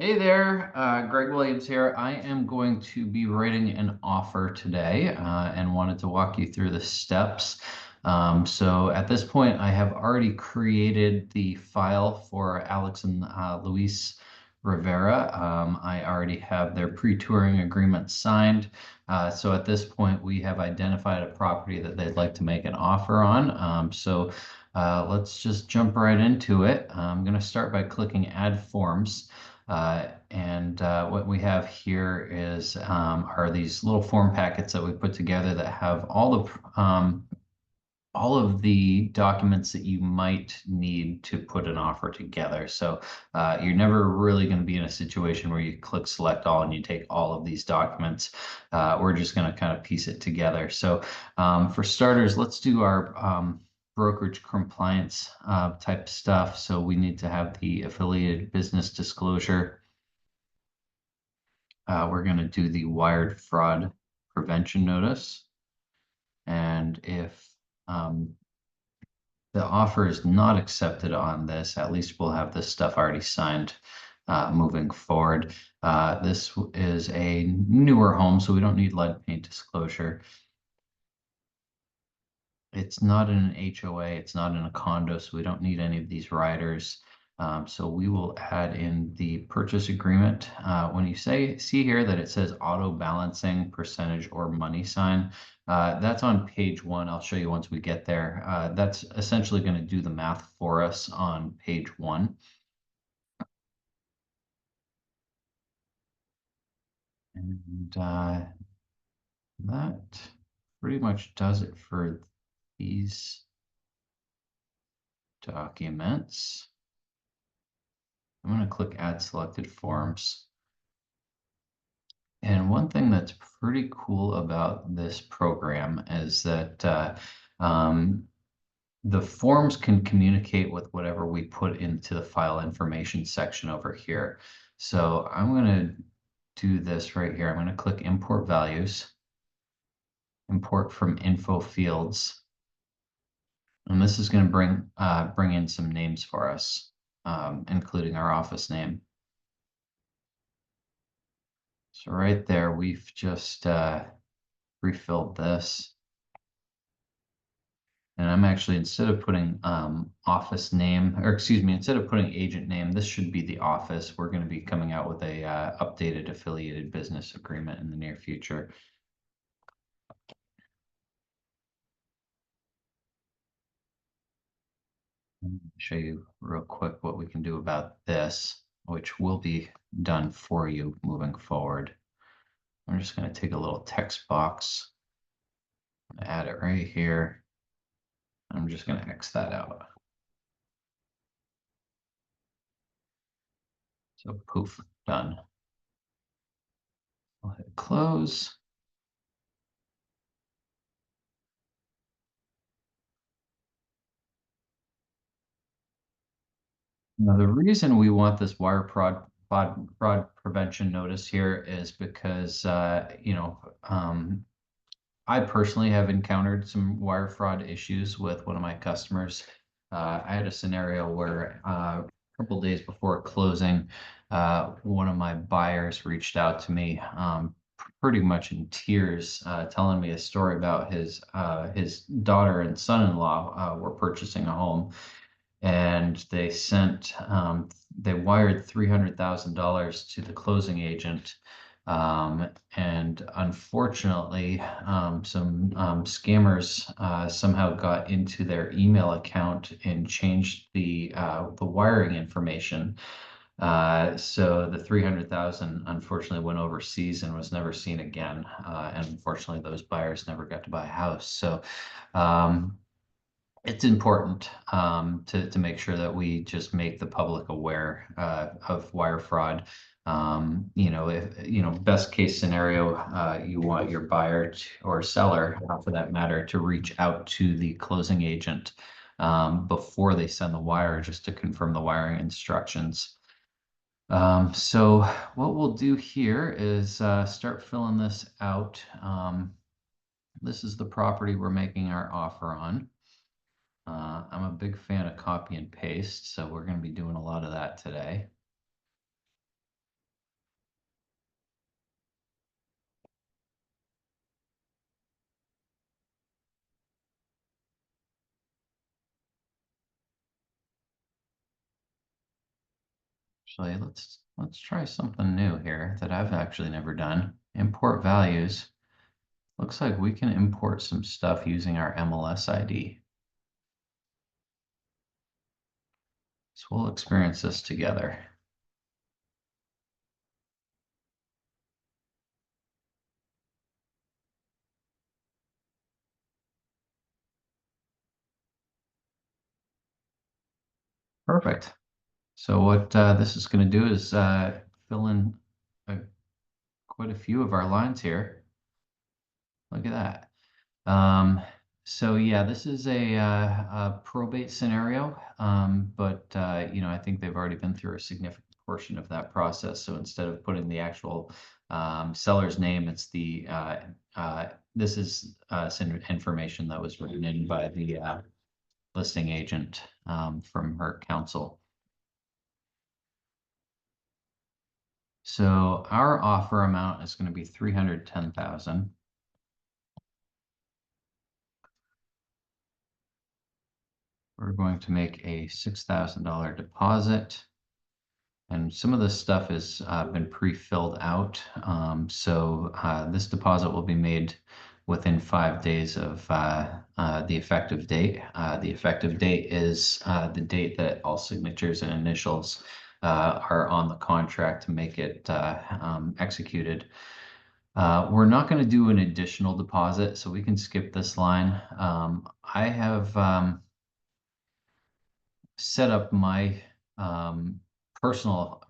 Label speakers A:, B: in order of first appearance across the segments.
A: Hey there, Greg Williams here. I am going to be writing an offer today and wanted to walk you through the steps. So at this point, I have already created the file for Alex and Luis Rivera. I already have their pre-touring agreement signed. So at this point, we have identified a property that they'd like to make an offer on. Let's just jump right into it. I'm going to start by clicking Add Forms. What we have here is are these little form packets that we put together that have all of the documents that you might need to put an offer together. So you're never really going to be in a situation where you click select all and you take all of these documents. We're just going to kind of piece it together. So for starters, let's do our brokerage compliance type stuff. So we need to have the affiliated business disclosure. We're going to do the wired fraud prevention notice. And if the offer is not accepted on this, at least we'll have this stuff already signed moving forward. This is a newer home, so we don't need lead paint disclosure. It's not in an HOA, it's not in a condo, so we don't need any of these riders. So we will add in the purchase agreement. When you see here that it says auto balancing percentage or money sign, that's on page 1. I'll show you once we get there. That's essentially going to do the math for us on page 1. And that pretty much does it for these documents. I'm going to click Add Selected Forms. And one thing that's pretty cool about this program is that the forms can communicate with whatever we put into the file information section over here. So I'm going to do this right here. I'm going to click Import Values, Import from Info Fields. And this is going to bring in some names for us, including our office name. So right there, we've just refilled this. And I'm actually, instead of putting office name, or excuse me, instead of putting agent name, this should be the office. We're going to be coming out with a updated affiliated business agreement in the near future. Let me show you real quick what we can do about this, which will be done for you moving forward. I'm just going to take a little text box, add it right here. I'm just going to X that out. So poof, done. I'll hit close. Now, the reason we want this wire fraud prevention notice here is because, I personally have encountered some wire fraud issues with one of my customers. I had a scenario where a couple days before closing, one of my buyers reached out to me pretty much in tears, telling me a story about his daughter and son-in-law were purchasing a home, and they wired $300,000 to the closing agent. And unfortunately, some scammers somehow got into their email account and changed the wiring information. So the 300,000 unfortunately went overseas and was never seen again. And unfortunately, those buyers never got to buy a house. So it's important to make sure that we just make the public aware of wire fraud. If best case scenario, you want your buyer or seller, for that matter, to reach out to the closing agent before they send the wire, just to confirm the wiring instructions. So what we'll do here is start filling this out. This is the property we're making our offer on. I'm a big fan of copy and paste, so we're going to be doing a lot of that today. Actually, let's try something new here that I've actually never done. Import values. Looks like we can import some stuff using our MLS ID. So we'll experience this together. Perfect. So what this is going to do is fill in uh, quite a few of our lines here. Look at that. So yeah, this is a probate scenario, but I think they've already been through a significant portion of that process. So instead of putting the actual seller's name, it's this is some information that was written in by the listing agent from her counsel. So our offer amount is going to be 310,000. We're going to make a $6,000 deposit. And some of this stuff has been pre-filled out. So this deposit will be made within 5 days of the effective date. The effective date is the date that all signatures and initials are on the contract to make it executed. We're not going to do an additional deposit, so we can skip this line. I have set up my personal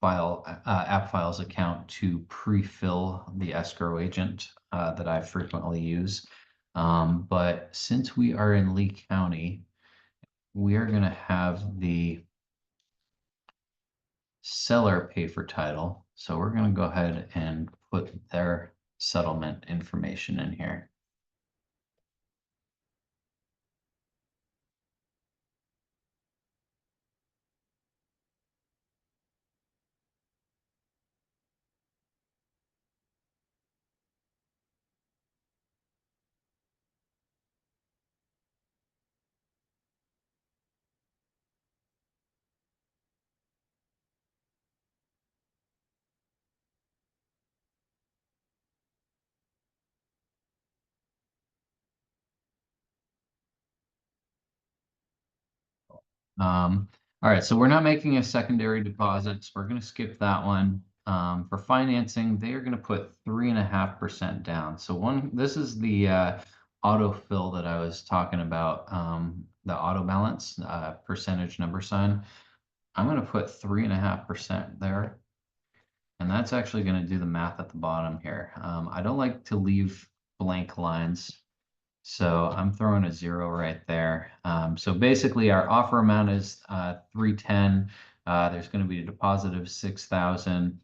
A: Appfiles account to pre-fill the escrow agent that I frequently use. But since we are in Lee County, we are going to have the seller pay for title. So we're going to go ahead and put their settlement information in here. All right, so we're not making a secondary deposits. We're going to skip that one. For financing, they are going to put 3.5% down. So this is the autofill that I was talking about, the auto balance percentage number sign. I'm going to put 3.5% there. And that's actually going to do the math at the bottom here. I don't like to leave blank lines. So I'm throwing a 0 right there. So basically our offer amount is 310. There's going to be a deposit of 6,000.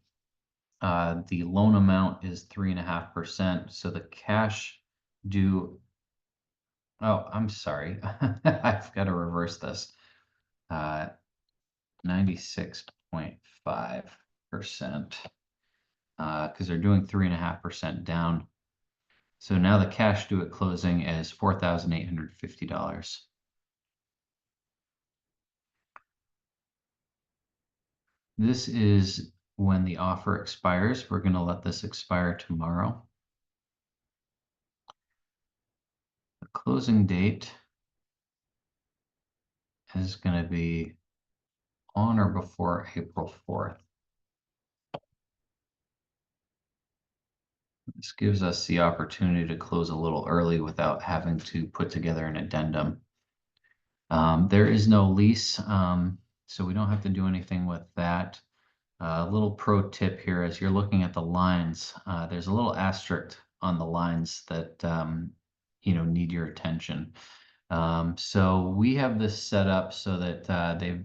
A: The loan amount is 3.5%. So the cash due. Oh, I'm sorry. I've got to reverse this. 96.5%. Because they're doing 3.5% down. So now the cash due at closing is $4,850. This is when the offer expires. We're going to let this expire tomorrow. The closing date is going to be on or before April 4th. This gives us the opportunity to close a little early without having to put together an addendum. There is no lease, so we don't have to do anything with that. A little pro tip here, as you're looking at the lines, there's a little asterisk on the lines that need your attention. So we have this set up so that they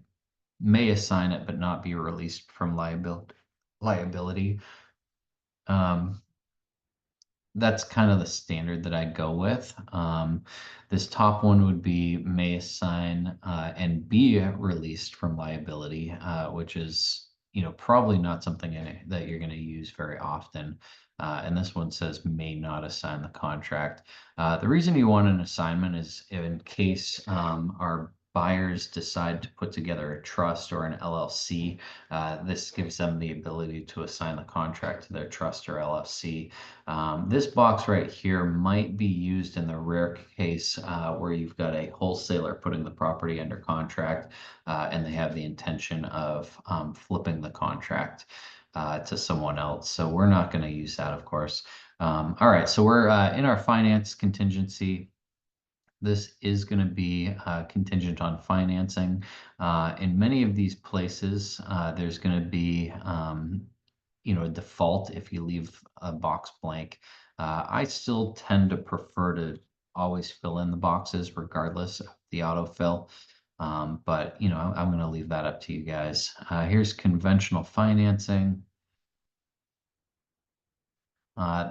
A: may assign it but not be released from liability. That's kind of the standard that I go with. This top one would be may assign and be released from liability, which is probably not something that you're going to use very often. And this one says may not assign the contract. The reason you want an assignment is in case our buyers decide to put together a trust or an LLC, this gives them the ability to assign the contract to their trust or LLC. This box right here might be used in the rare case where you've got a wholesaler putting the property under contract and they have the intention of flipping the contract to someone else. So we're not going to use that, of course. All right, so we're in our finance contingency. This is going to be contingent on financing. In many of these places, there's going to be, a default if you leave a box blank. I still tend to prefer to always fill in the boxes regardless of the autofill. But, I'm going to leave that up to you guys. Here's conventional financing.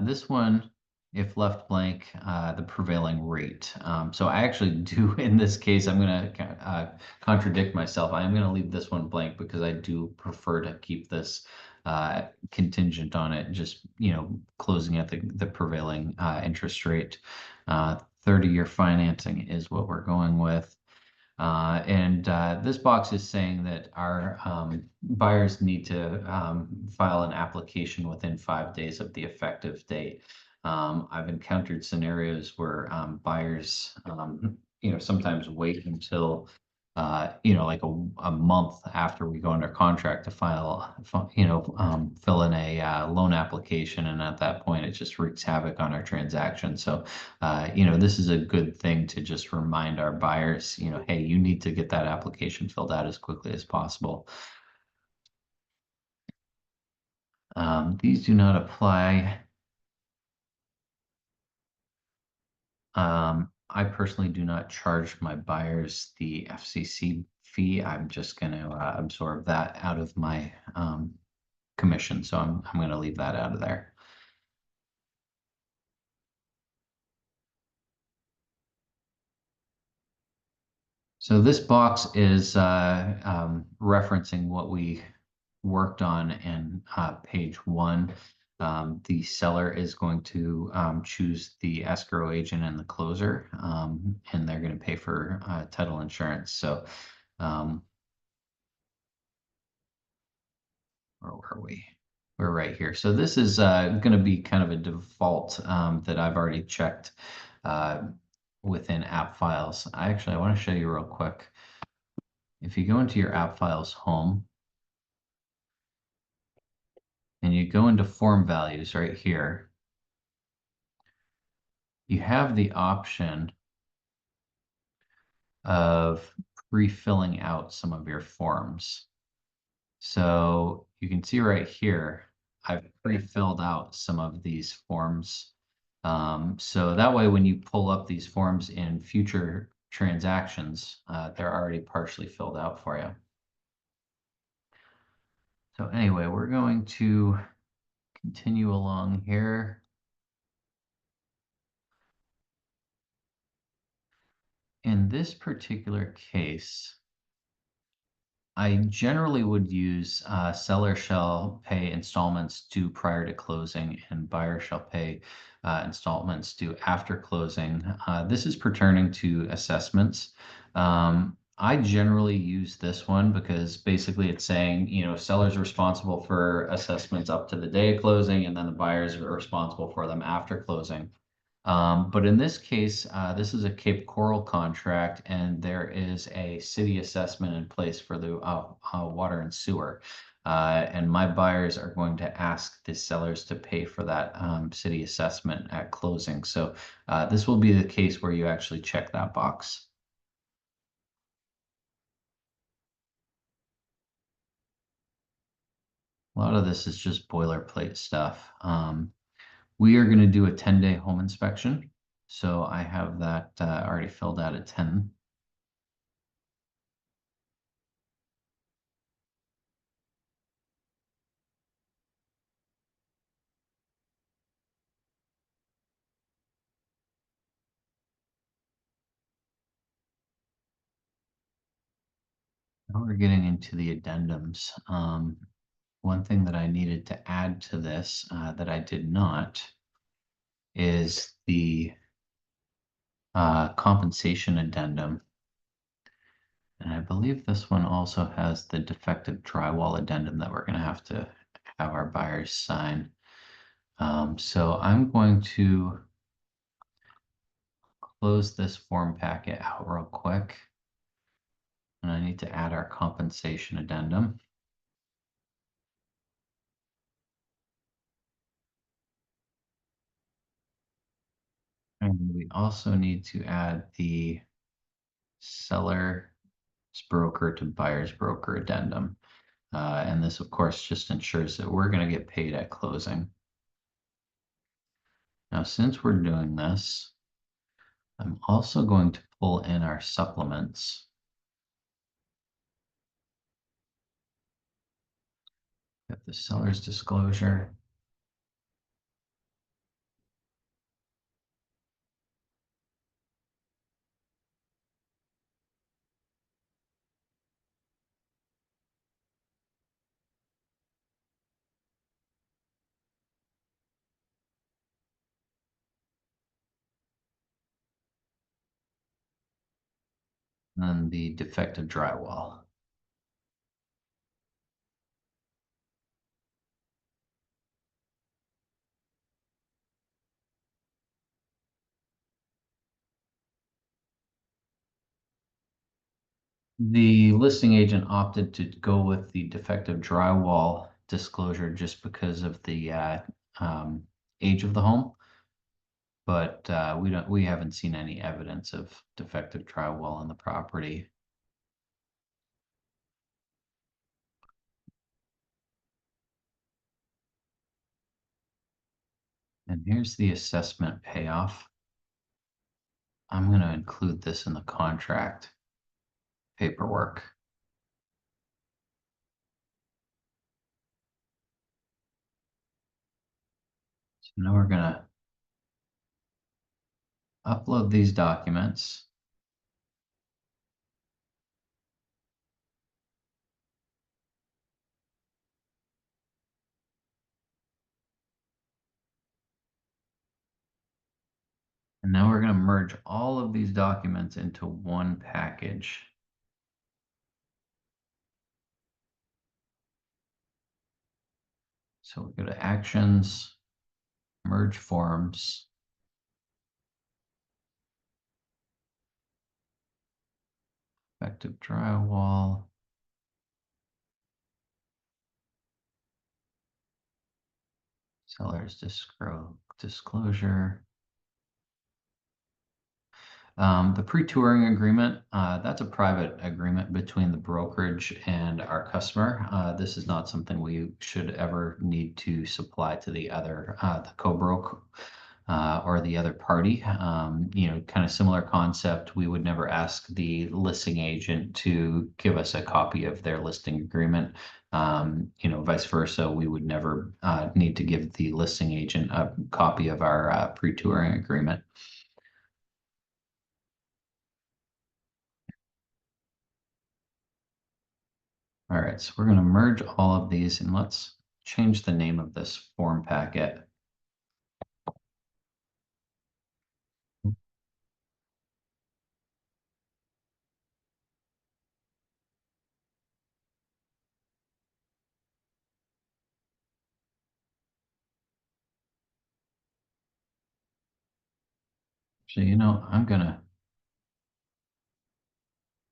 A: This one, if left blank, the prevailing rate. So I actually do, in this case, I'm going to contradict myself. I am going to leave this one blank because I do prefer to keep this contingent on it, just, closing at the prevailing interest rate. 30-year financing is what we're going with. And this box is saying that our buyers need to file an application within 5 days of the effective date. I've encountered scenarios where buyers, sometimes wait until, like a month after we go under contract to fill in a loan application. And at that point, it just wreaks havoc on our transaction. So this is a good thing to just remind our buyers, hey, you need to get that application filled out as quickly as possible. These do not apply. I personally do not charge my buyers the FCC fee. I'm just going to absorb that out of my commission. So I'm going to leave that out of there. So this box is referencing what we worked on in page 1. The seller is going to choose the escrow agent and the closer, and they're going to pay for title insurance. So where were we? We're right here. So this is going to be kind of a default that I've already checked within Appfiles. I want to show you real quick. If you go into your Appfiles home and you go into form values right here, you have the option of pre-filling out some of your forms. So you can see right here, I've pre-filled out some of these forms. So that way, when you pull up these forms in future transactions, they're already partially filled out for you. So anyway, we're going to continue along here. In this particular case, I generally would use seller shall pay installments due prior to closing and buyer shall pay installments due after closing. This is pertaining to assessments. I generally use this one because basically it's saying, seller's responsible for assessments up to the day of closing, and then the buyers are responsible for them after closing. But in this case, this is a Cape Coral contract, and there is a city assessment in place for the water and sewer. And my buyers are going to ask the sellers to pay for that city assessment at closing. So this will be the case where you actually check that box. A lot of this is just boilerplate stuff. We are going to do a 10-day home inspection. So I have that already filled out at 10. Now we're getting into the addendums. One thing that I needed to add to this that I did not is the compensation addendum. And I believe this one also has the defective drywall addendum that we're gonna have to have our buyers sign. So I'm going to close this form packet out real quick. And I need to add our compensation addendum. And we also need to add the seller's broker to buyer's broker addendum. And this, of course, just ensures that we're going to get paid at closing. Now, since we're doing this, I'm also going to pull in our supplements. Got the seller's disclosure. And then the defective drywall. The listing agent opted to go with the defective drywall disclosure just because of the um, age of the home, but we haven't seen any evidence of defective drywall on the property. And here's the assessment payoff. I'm going to include this in the contract paperwork. So now we're going to upload these documents. And now we're going to merge all of these documents into one package. So we'll go to Actions, Merge Forms, Effective Drywall, Seller's Disclosure. The pre-touring agreement, that's a private agreement between the brokerage and our customer. This is not something we should ever need to supply to the other, the co-broke or the other party. Kind of similar concept. We would never ask the listing agent to give us a copy of their listing agreement. Vice versa, we would never need to give the listing agent a copy of our pre-touring agreement. All right, so we're going to merge all of these and let's change the name of this form packet. So, I'm gonna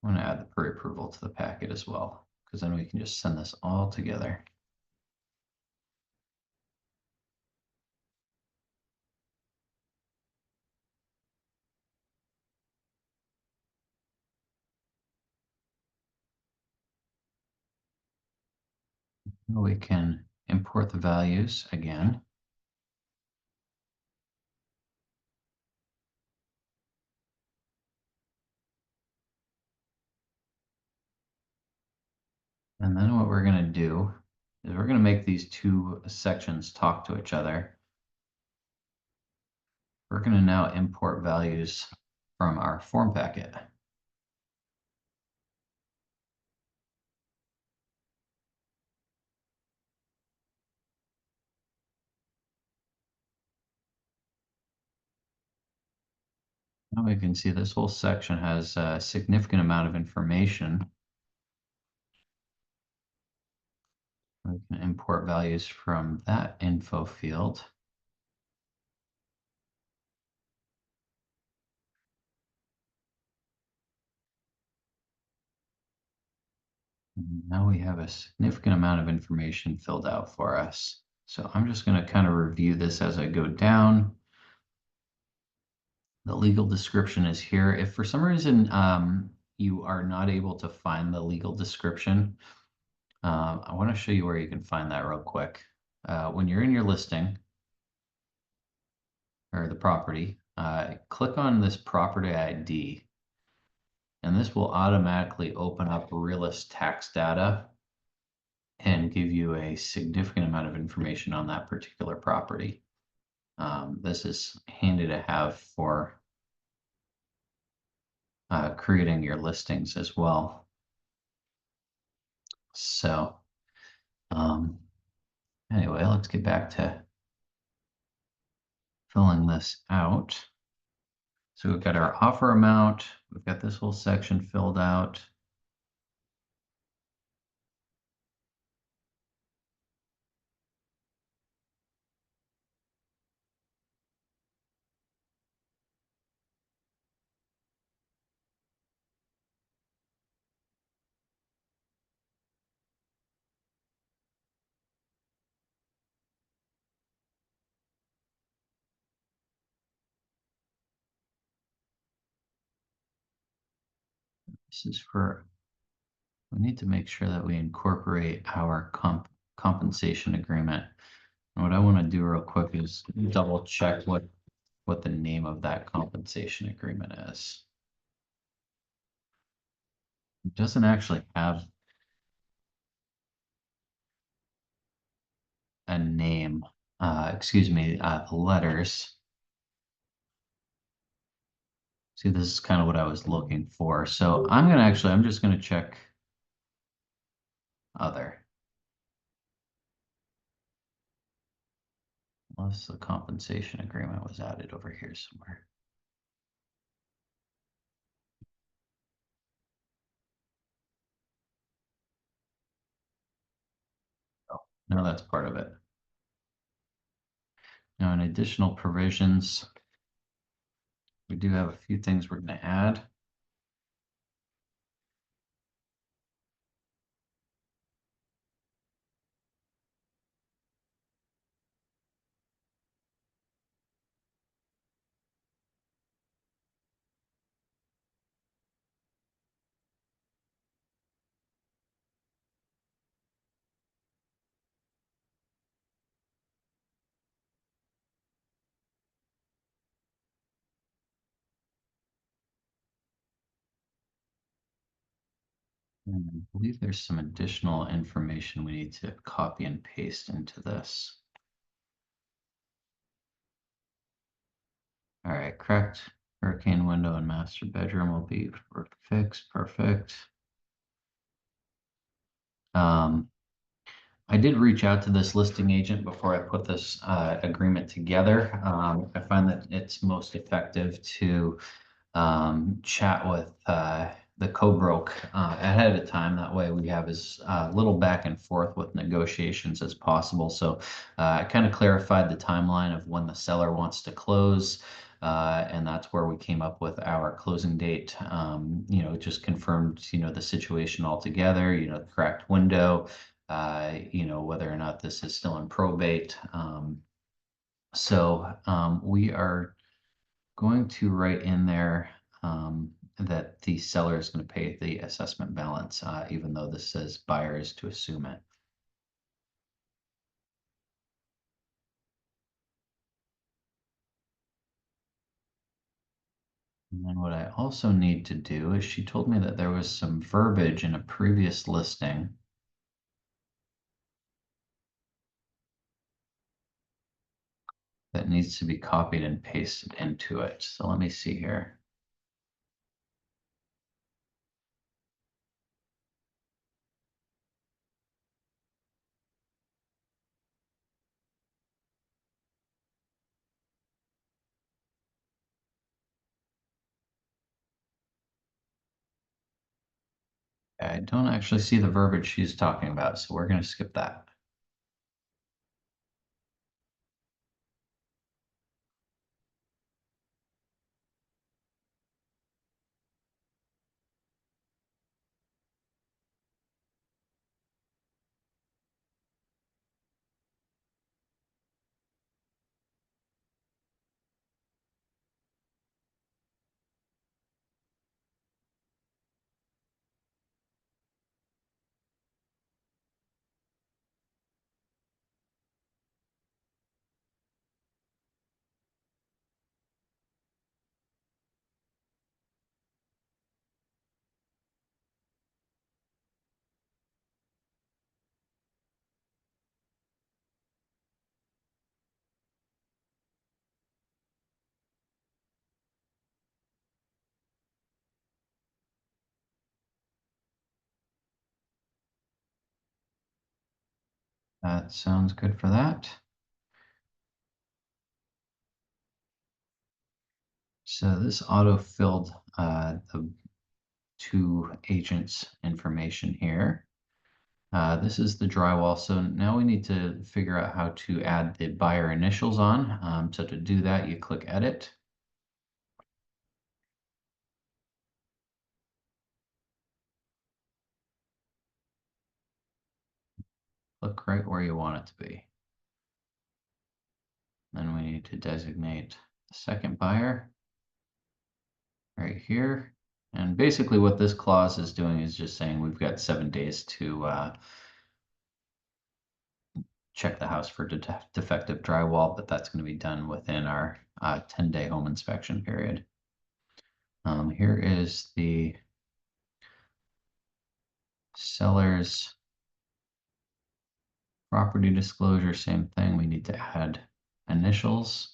A: add the pre-approval to the packet as well, because then we can just send this all together. We can import the values again. And then what we're going to do is we're going to make these two sections talk to each other. We're going to now import values from our form packet. Now we can see this whole section has a significant amount of information. We can import values from that info field. And now we have a significant amount of information filled out for us. So I'm just going to kind of review this as I go down. The legal description is here. If for some reason you are not able to find the legal description, I want to show you where you can find that real quick. When you're in your listing or the property, click on this property ID, and this will automatically open up realist tax data and give you a significant amount of information on that particular property. This is handy to have for creating your listings as well. So anyway, let's get back to filling this out. So we've got our offer amount, we've got this whole section filled out. This is we need to make sure that we incorporate our compensation agreement. And what I want to do real quick is double check what the name of that compensation agreement is. It doesn't actually have a name, excuse me, letters. See, this is kind of what I was looking for. So I'm just gonna check other. Unless the compensation agreement was added over here somewhere. Oh, no, that's part of it. Now, in additional provisions, we do have a few things we're going to add. And I believe there's some additional information we need to copy and paste into this. All right, correct. Hurricane window and master bedroom will be fixed. Perfect. I did reach out to this listing agent before I put this agreement together. I find that it's most effective to chat with the co-broke ahead of time. That way we have as little back and forth with negotiations as possible. So I kind of clarified the timeline of when the seller wants to close. And that's where we came up with our closing date. It just confirmed, the situation altogether, the correct window, whether or not this is still in probate. We are going to write in there that the seller is going to pay the assessment balance, even though this says buyer is to assume it. And then what I also need to do is she told me that there was some verbiage in a previous listing that needs to be copied and pasted into it. So let me see here. I don't actually see the verbiage she's talking about, so we're going to skip that. That sounds good for that. So this auto-filled the two agents' information here. This is the drywall. So now we need to figure out how to add the buyer initials on. So to do that, you click Edit. Look right where you want it to be. Then we need to designate the second buyer right here. And basically what this clause is doing is just saying we've got 7 days to check the house for defective drywall, but that's going to be done within our 10-day home inspection period. Here is the seller's property disclosure, same thing. We need to add initials.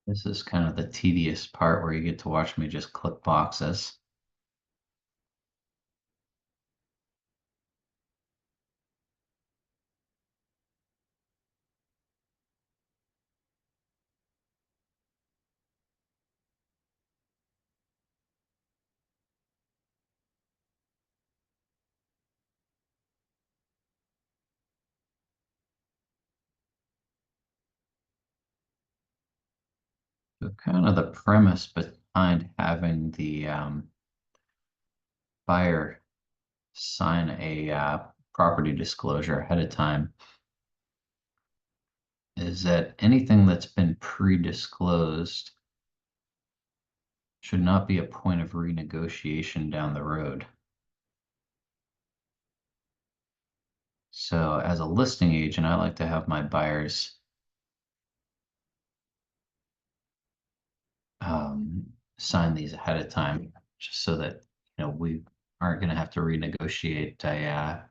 A: This is kind of the tedious part where you get to watch me just click boxes. So kind of the premise behind having the buyer sign a property disclosure ahead of time is that anything that's been pre-disclosed should not be a point of renegotiation down the road. So as a listing agent, I like to have my buyers sign these ahead of time, just so that we aren't going to have to renegotiate a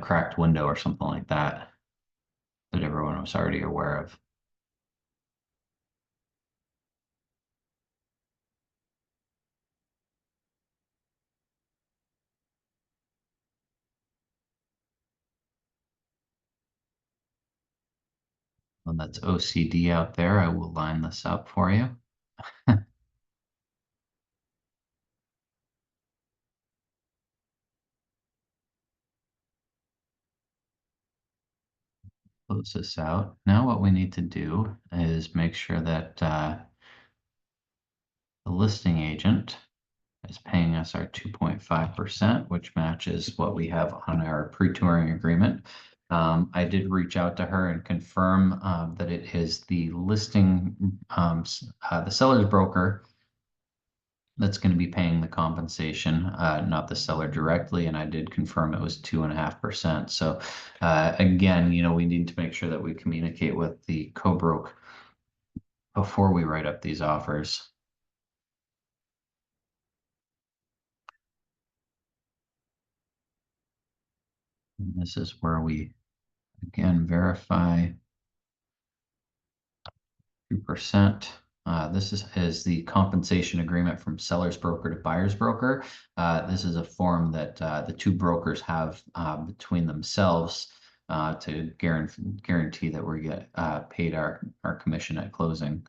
A: cracked window or something like that that everyone was already aware of. And that's OCD out there. I will line this up for you. Close this out. Now what we need to do is make sure that the listing agent is paying us our 2.5%, which matches what we have on our pre-touring agreement. I did reach out to her and confirm that it is the listing, the seller's broker that's going to be paying the compensation, not the seller directly. And I did confirm it was 2.5%. So again, we need to make sure that we communicate with the co-broke before we write up these offers. And this is where we again verify 2%. This is the compensation agreement from seller's broker to buyer's broker. This is a form that the two brokers have between themselves to guarantee that we get paid our commission at closing.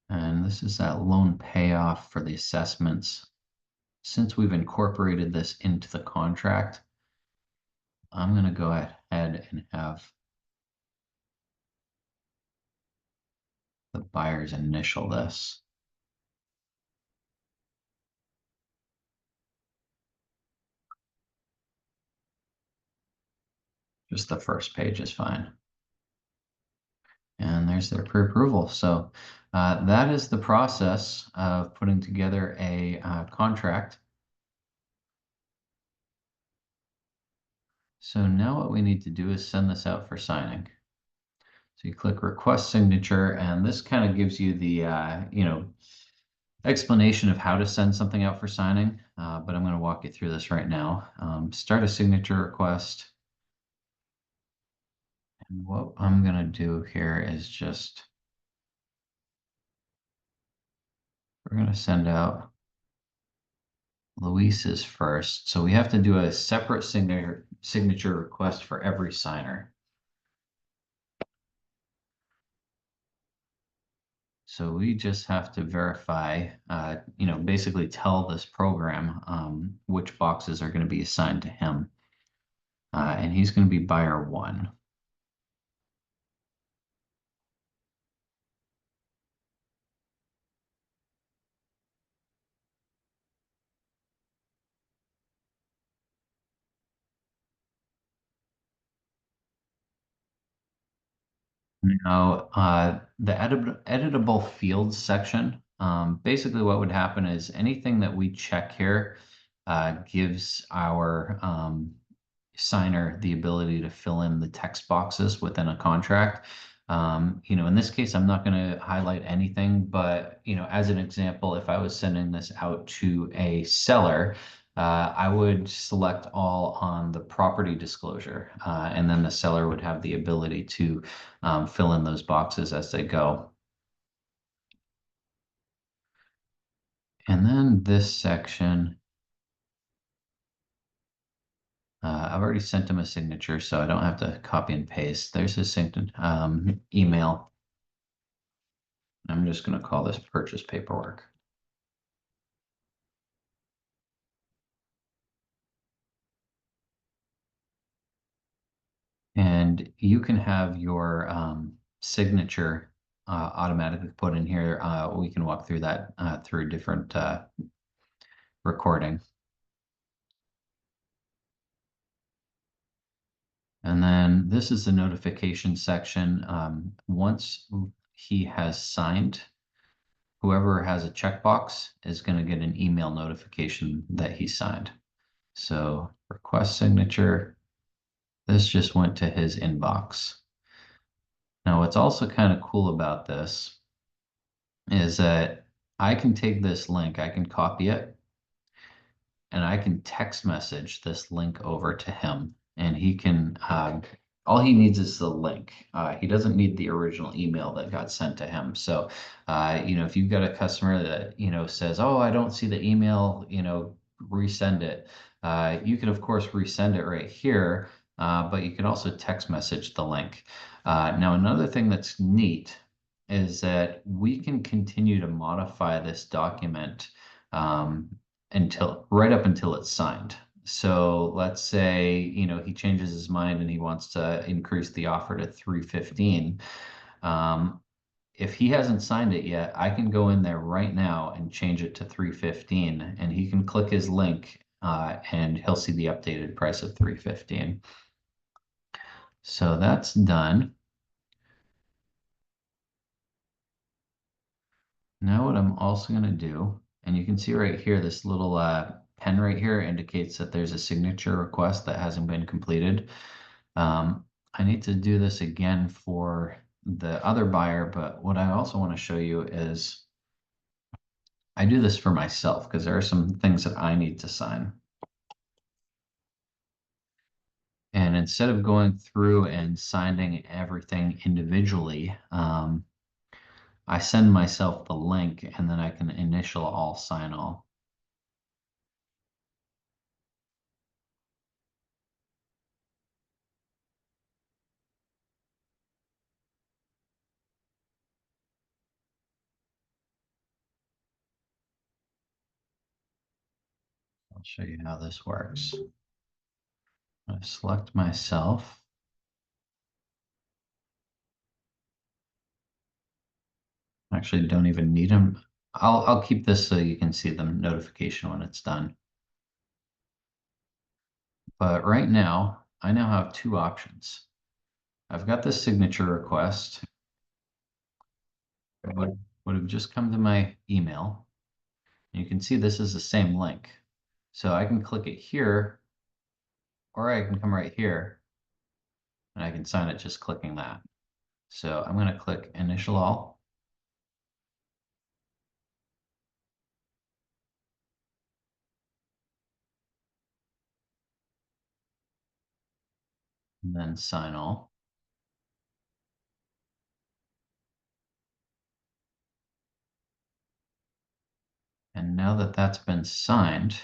A: And this is that loan payoff for the assessments. Since we've incorporated this into the contract, I'm going to go ahead and have the buyers initial this. Just the first page is fine. And there's their pre-approval. So that is the process of putting together a contract. So now what we need to do is send this out for signing. So you click request signature, and this kind of gives you the explanation of how to send something out for signing. But I'm going to walk you through this right now. Start a signature request. And what I'm going to do here is we're going to send out Luis's first. So we have to do a separate signature request for every signer. So we just have to verify, basically tell this program which boxes are going to be assigned to him. And he's going to be buyer one. Now, the editable fields section, basically what would happen is anything that we check here gives our signer the ability to fill in the text boxes within a contract. In this case, I'm not going to highlight anything, but, as an example, if I was sending this out to a seller, I would select all on the property disclosure, and then the seller would have the ability to fill in those boxes as they go. And then this section, I've already sent him a signature, so I don't have to copy and paste. There's his email. I'm just going to call this purchase paperwork. And you can have your signature automatically put in here. We can walk through that through a different recording. And then this is the notification section. Once he has signed, whoever has a checkbox is going to get an email notification that he signed. So request signature, this just went to his inbox. Now, what's also kind of cool about this is that I can take this link, I can copy it, and I can text message this link over to him, and he can, all he needs is the link. He doesn't need the original email that got sent to him. So, if you've got a customer that, says, oh, I don't see the email, resend it. You can, of course, resend it right here, but you can also text message the link. Now, another thing that's neat is that we can continue to modify this document right up until it's signed. So let's say, he changes his mind and he wants to increase the offer to 315. If he hasn't signed it yet, I can go in there right now and change it to 315, and he can click his link and he'll see the updated price of 315. So that's done. Now what I'm also going to do, and you can see right here, this little pen right here indicates that there's a signature request that hasn't been completed. I need to do this again for the other buyer, but what I also want to show you is I do this for myself because there are some things that I need to sign. And instead of going through and signing everything individually, I send myself the link and then I can initial all, sign all. I'll show you how this works. I select myself. Actually, don't even need them. I'll keep this so you can see the notification when it's done. But right now, I now have two options. I've got this signature request. It would have just come to my email. You can see this is the same link. So I can click it here, or I can come right here and I can sign it just clicking that. So I'm going to click initial all. And then sign all. And now that that's been signed,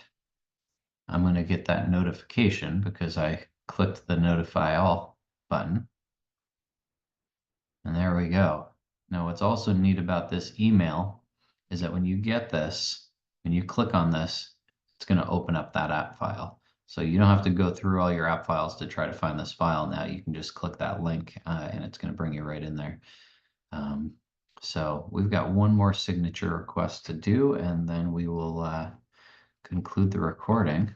A: I'm going to get that notification because I clicked the notify all button. And there we go. Now, what's also neat about this email is that when you get this, when you click on this, it's going to open up that app file. So you don't have to go through all your app files to try to find this file now. You can just click that link and it's going to bring you right in there. So we've got one more signature request to do, and then we will conclude the recording.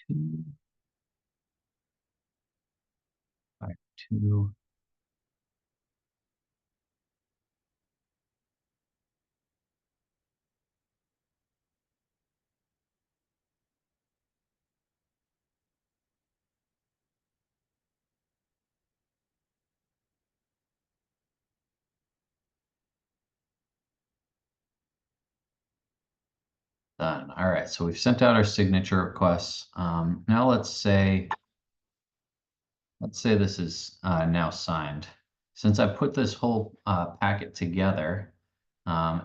A: Two, 5, 2. Done. All right, so we've sent out our signature requests. Now let's say this is now signed. Since I put this whole packet together,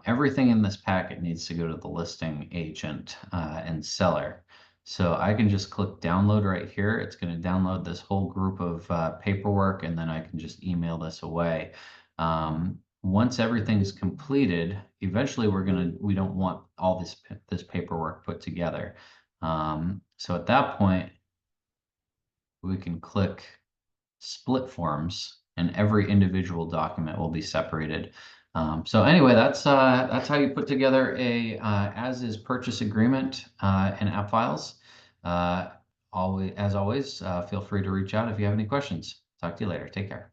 A: everything in this packet needs to go to the listing agent and seller. So I can just click download right here. It's going to download this whole group of paperwork, and then I can just email this away. Once everything's completed, eventually we don't want all this paperwork put together. So at that point, we can click split forms and every individual document will be separated. So anyway, that's how you put together a as is purchase agreement in Appfiles. As always, feel free to reach out if you have any questions. Talk to you later. Take care.